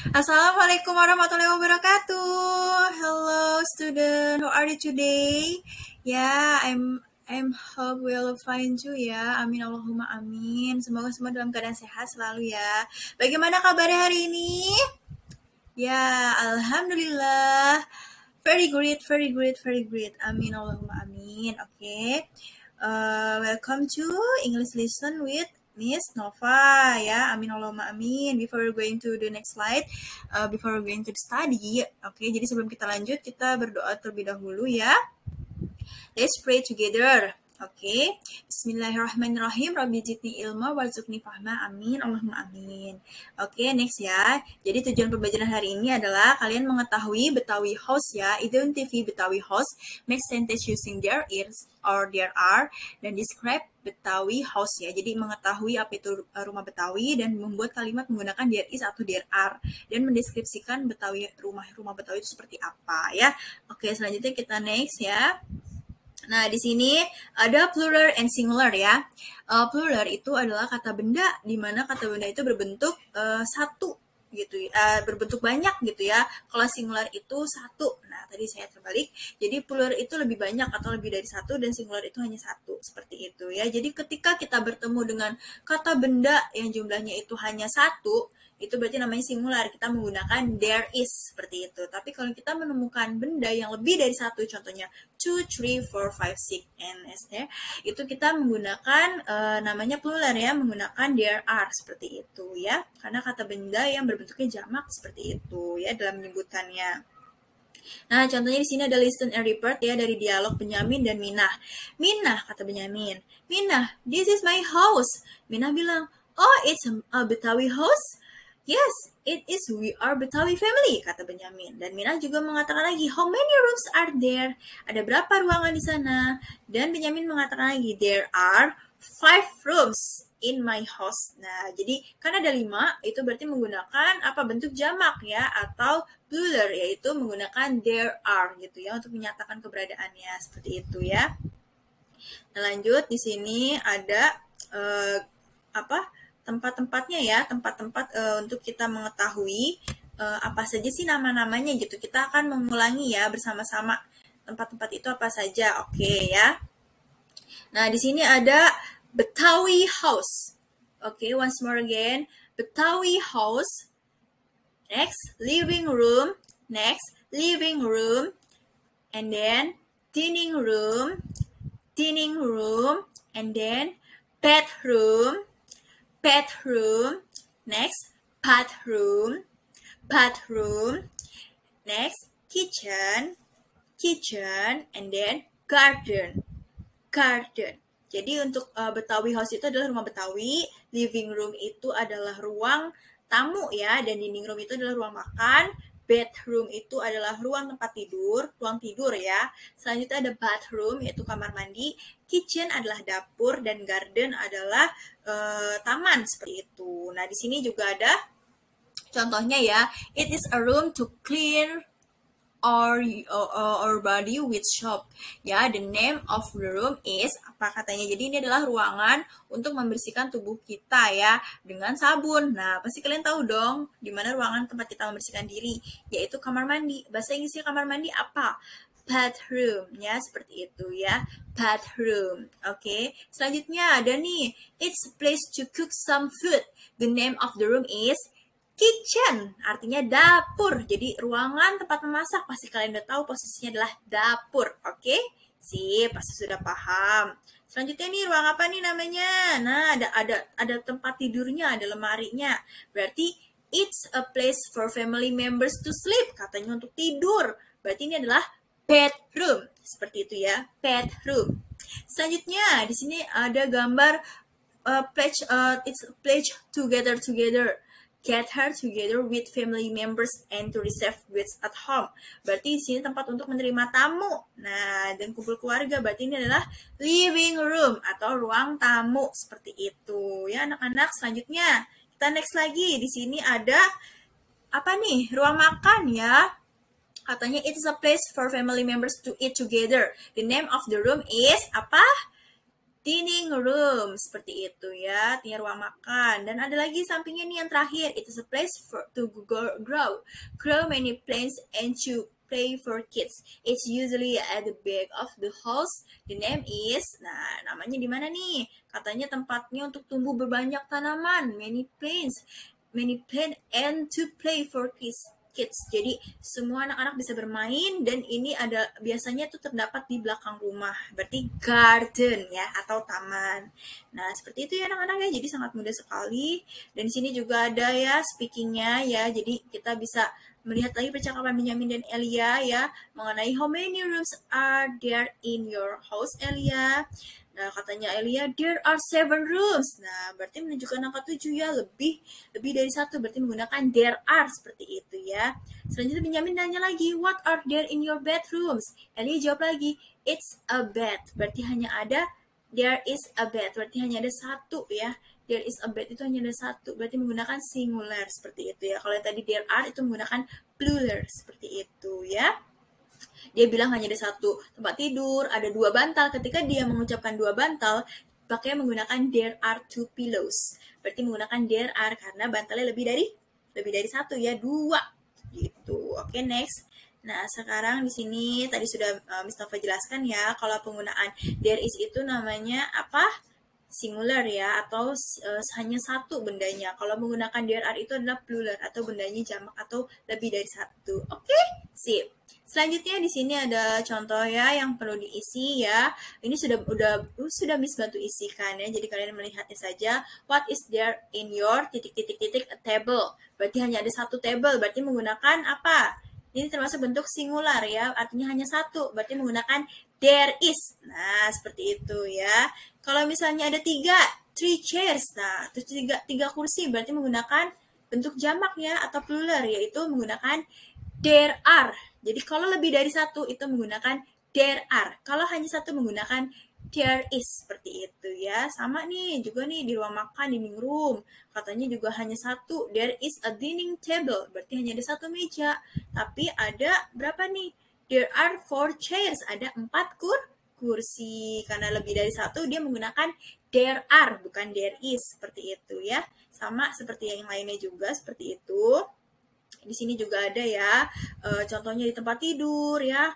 Assalamualaikum warahmatullahi wabarakatuh. Hello student, how are you today? Ya, I'm hope will find you ya. Amin Allahumma amin. Semoga semua dalam keadaan sehat selalu ya. Bagaimana kabarnya hari ini? Ya, alhamdulillah. Very great, very great, very great. Amin Allahumma amin. Oke. Welcome to English lesson with Miss Nova ya. Amin Allahumma amin. Before we're going to the next slide, before we're going to study, oke. Jadi sebelum kita lanjut, kita berdoa terlebih dahulu ya. Let's pray together. Oke. Bismillahirrahmanirrahim. Rabbi zidni ilma warzuqni fahma. Amin. Allahumma amin. Oke, next ya. Jadi tujuan pembelajaran hari ini adalah kalian mengetahui Betawi house ya. Identify Betawi house. Make sentence using there is or there are dan describe Betawi house ya. Jadi mengetahui apa itu rumah Betawi dan membuat kalimat menggunakan there is atau there are dan mendeskripsikan Betawi rumah Betawi itu seperti apa ya. Oke, selanjutnya kita next ya. Nah, di sini ada plural and singular ya. Plural itu adalah kata benda, di mana kata benda itu berbentuk satu gitu, berbentuk banyak gitu ya. Kalau singular itu satu. Nah, tadi saya terbalik. Jadi plural itu lebih banyak atau lebih dari satu dan singular itu hanya satu. Seperti itu ya. Jadi ketika kita bertemu dengan kata benda yang jumlahnya itu hanya satu, itu berarti namanya singular, kita menggunakan there is seperti itu. Tapi kalau kita menemukan benda yang lebih dari satu, contohnya 2, 3, 4, 5, 6, and ya, itu kita menggunakan namanya plural ya, menggunakan there are seperti itu ya, karena kata benda yang berbentuknya jamak seperti itu ya dalam menyebutkannya. Nah, contohnya di sini ada listen and report ya dari dialog Benyamin dan Minah. Minah, kata Benyamin, Minah, this is my house. Minah bilang, oh, it's a Betawi house? Yes, it is. We are Betawi family, kata Benyamin. Dan Minah juga mengatakan lagi, how many rooms are there? Ada berapa ruangan di sana? Dan Benyamin mengatakan lagi, there are 5 rooms in my house. Nah, jadi kan ada 5, itu berarti menggunakan apa bentuk jamak ya, atau plural, yaitu menggunakan there are gitu ya, untuk menyatakan keberadaannya. Seperti itu ya. Nah, lanjut, di sini ada tempat-tempatnya ya, tempat-tempat untuk kita mengetahui apa saja sih nama-namanya gitu. Kita akan mengulangi ya bersama-sama tempat-tempat itu apa saja. Oke ya. Nah, di sini ada Betawi House. Oke, once more again. Betawi House. Next, living room. Next, living room. And then dining room. Dining room. And then bedroom. Bedroom. Next, bathroom. Bathroom. Next, kitchen. Kitchen. And then garden. Garden. Jadi untuk Betawi house itu adalah rumah Betawi, living room itu adalah ruang tamu ya, dan dining room itu adalah ruang makan, bedroom itu adalah ruang tempat tidur, ruang tidur ya. Selanjutnya ada bathroom, yaitu kamar mandi, kitchen adalah dapur, dan garden adalah taman seperti itu. Nah, di sini juga ada contohnya ya, it is a room to clean our body with soap ya. The name of the room is apa katanya, jadi ini adalah ruangan untuk membersihkan tubuh kita ya dengan sabun. Nah, pasti kalian tahu dong di mana ruangan tempat kita membersihkan diri, yaitu kamar mandi. Bahasa Inggrisnya kamar mandi apa? Bathroom ya, seperti itu ya, bathroom. Oke. Selanjutnya ada nih, it's a place to cook some food. The name of the room is kitchen, artinya dapur. Jadi ruangan tempat memasak, pasti kalian udah tahu posisinya adalah dapur. Oke? Sip, pasti sudah paham. Selanjutnya nih, ruang apa nih namanya? Nah, ada tempat tidurnya, ada lemarinya. Berarti it's a place for family members to sleep, katanya untuk tidur. Berarti ini adalah bedroom. Seperti itu ya, bedroom. Selanjutnya, di sini ada gambar it's a pledge together. Gather together with family members and to receive guests at home. Berarti di sini tempat untuk menerima tamu. Nah, dan kumpul keluarga. Berarti ini adalah living room atau ruang tamu seperti itu. Ya, anak-anak. Selanjutnya kita next lagi. Di sini ada apa nih? Ruang makan ya. Katanya it is a place for family members to eat together. The name of the room is apa? dining room, seperti itu ya, artinya ruang makan. Dan ada lagi sampingnya nih yang terakhir, it is a place to grow many plants and to play for kids. It's usually at the back of the house. The name is, nah namanya di mana nih? Katanya tempatnya untuk tumbuh berbanyak tanaman, many plants and to play for kids. Jadi semua anak-anak bisa bermain dan ini ada biasanya tuh terdapat di belakang rumah. Berarti garden ya atau taman. Nah, seperti itu ya anak-anak ya. Jadi sangat mudah sekali. Dan di sini juga ada ya speakingnya ya. Jadi kita bisa melihat lagi percakapan Benjamin dan Elia ya mengenai how many rooms are there in your house, Elia. Nah, katanya Elia, there are 7 rooms. Nah, berarti menunjukkan angka 7 ya, lebih dari satu, berarti menggunakan there are seperti itu ya. Selanjutnya Benjamin nanya lagi, what are there in your bedrooms? Elia jawab lagi, it's a bed. Berarti hanya ada there is a bed, berarti hanya ada satu ya. There is a bed itu hanya ada satu, berarti menggunakan singular seperti itu ya. Kalau yang tadi there are itu menggunakan plural seperti itu ya. Dia bilang hanya ada satu tempat tidur, ada 2 bantal. Ketika dia mengucapkan 2 bantal, pakai menggunakan there are 2 pillows. Berarti menggunakan there are karena bantalnya lebih dari satu ya, 2 gitu. Oke, next. Nah, sekarang di sini tadi sudah Miss Nova jelaskan ya, kalau penggunaan there is itu namanya apa? Singular ya, atau hanya satu bendanya. Kalau menggunakan there are itu adalah plural atau bendanya jamak atau lebih dari satu. Oke, sip. Selanjutnya di sini ada contoh ya yang perlu diisi ya. Ini sudah Miss bantu isikan ya. Jadi kalian melihatnya saja. What is there in your a table? Berarti hanya ada satu table. Berarti menggunakan apa? Ini termasuk bentuk singular ya. Artinya hanya satu. Berarti menggunakan there is. Nah, seperti itu ya. Kalau misalnya ada 3 chairs. Nah, itu 3 kursi berarti menggunakan bentuk jamak ya atau plural, yaitu menggunakan there are. Jadi kalau lebih dari satu itu menggunakan there are. Kalau hanya satu menggunakan there is, seperti itu ya. Sama nih juga nih di ruang makan, dining room. Katanya juga hanya satu, there is a dining table. Berarti hanya ada satu meja. Tapi ada berapa nih? There are 4 chairs. Ada 4 kursi. Karena lebih dari satu dia menggunakan there are bukan there is, seperti itu ya. Sama seperti yang lainnya juga seperti itu. Di sini juga ada ya, contohnya di tempat tidur ya,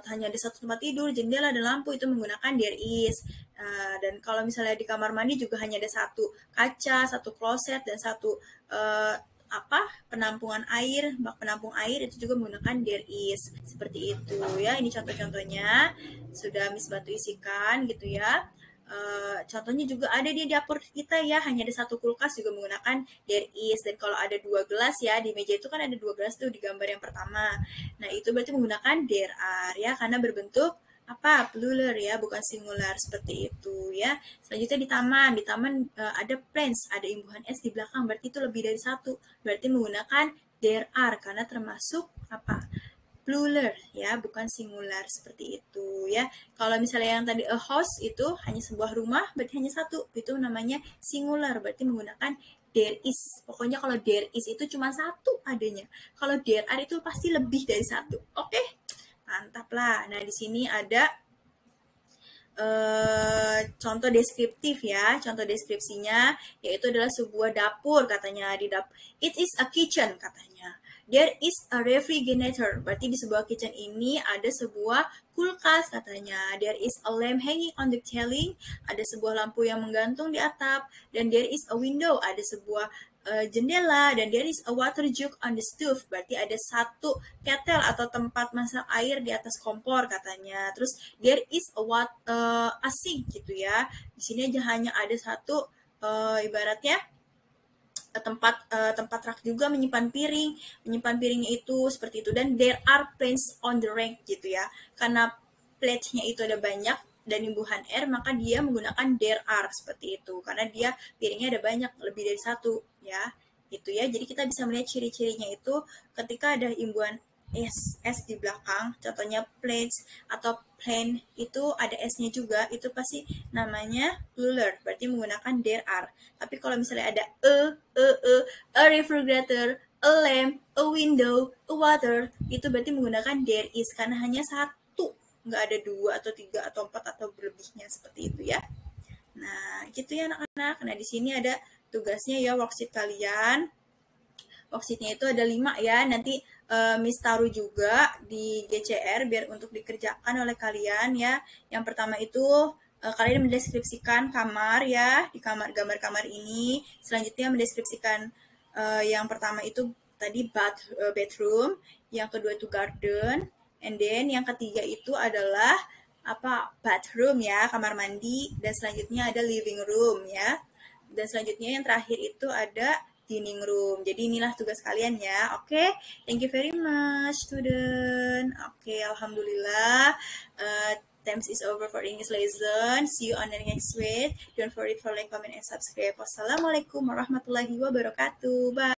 hanya ada satu tempat tidur, jendela dan lampu itu menggunakan there is. Dan kalau misalnya di kamar mandi juga hanya ada satu kaca, satu kloset dan satu penampungan air, bak penampung air itu juga menggunakan there is. Seperti itu ya. Ini contoh-contohnya sudah Miss bantu isikan gitu ya. Contohnya juga ada di dapur kita ya, hanya ada satu kulkas juga menggunakan there is. Dan kalau ada 2 gelas ya, di meja itu kan ada 2 gelas tuh di gambar yang pertama. Nah, itu berarti menggunakan there are ya, karena berbentuk plural ya, bukan singular, seperti itu ya. Selanjutnya di taman ada plants, ada imbuhan es di belakang, berarti itu lebih dari satu. Berarti menggunakan there are karena termasuk plural ya, bukan singular, seperti itu ya. Kalau misalnya yang tadi a house itu hanya sebuah rumah, berarti hanya satu, itu namanya singular, berarti menggunakan there is. Pokoknya kalau there is itu cuma satu adanya. Kalau there are itu pasti lebih dari satu. Oke, mantap lah. Nah, di sini ada contoh deskriptif ya. Contoh deskripsinya yaitu adalah sebuah dapur, katanya di dapur. It is a kitchen, katanya. There is a refrigerator. Berarti di sebuah kitchen ini ada sebuah kulkas, katanya. There is a lamp hanging on the ceiling. Ada sebuah lampu yang menggantung di atap. Dan there is a window. Ada sebuah jendela. Dan there is a water jug on the stove. Berarti ada satu kettle atau tempat masak air di atas kompor, katanya. Terus there is a sink gitu ya. Di sini aja hanya ada satu ibaratnya tempat rak juga menyimpan piringnya itu seperti itu. Dan there are plates on the rack gitu ya, karena plate-nya itu ada banyak dan imbuhan air, maka dia menggunakan there are seperti itu karena dia piringnya ada banyak, lebih dari satu ya, itu ya. Jadi kita bisa melihat ciri-cirinya itu ketika ada imbuhan es di belakang, contohnya plates atau plane itu ada S-nya juga, itu pasti namanya plural, berarti menggunakan there are. Tapi kalau misalnya ada a refrigerator, a lamp, a window, a water, itu berarti menggunakan there is karena hanya satu, nggak ada 2 atau 3 atau 4 atau berlebihnya, seperti itu ya. Nah, gitu ya anak-anak. Nah, di sini ada tugasnya ya, worksheet kalian. Worksheetnya itu ada 5 ya. Nanti Miss taruh juga di GCR biar untuk dikerjakan oleh kalian ya. Yang pertama itu kalian mendeskripsikan kamar ya, di gambar kamar ini. Selanjutnya mendeskripsikan yang pertama itu tadi bedroom, yang kedua itu garden, and then yang ketiga itu adalah bathroom ya, kamar mandi, dan selanjutnya ada living room ya. Dan selanjutnya yang terakhir itu ada dining room. Jadi inilah tugas kalian ya. Oke, thank you very much student. Oke, alhamdulillah. Times is over for English lesson. See you on the next week. Don't forget for like, comment, and subscribe. Wassalamualaikum warahmatullahi wabarakatuh. Bye.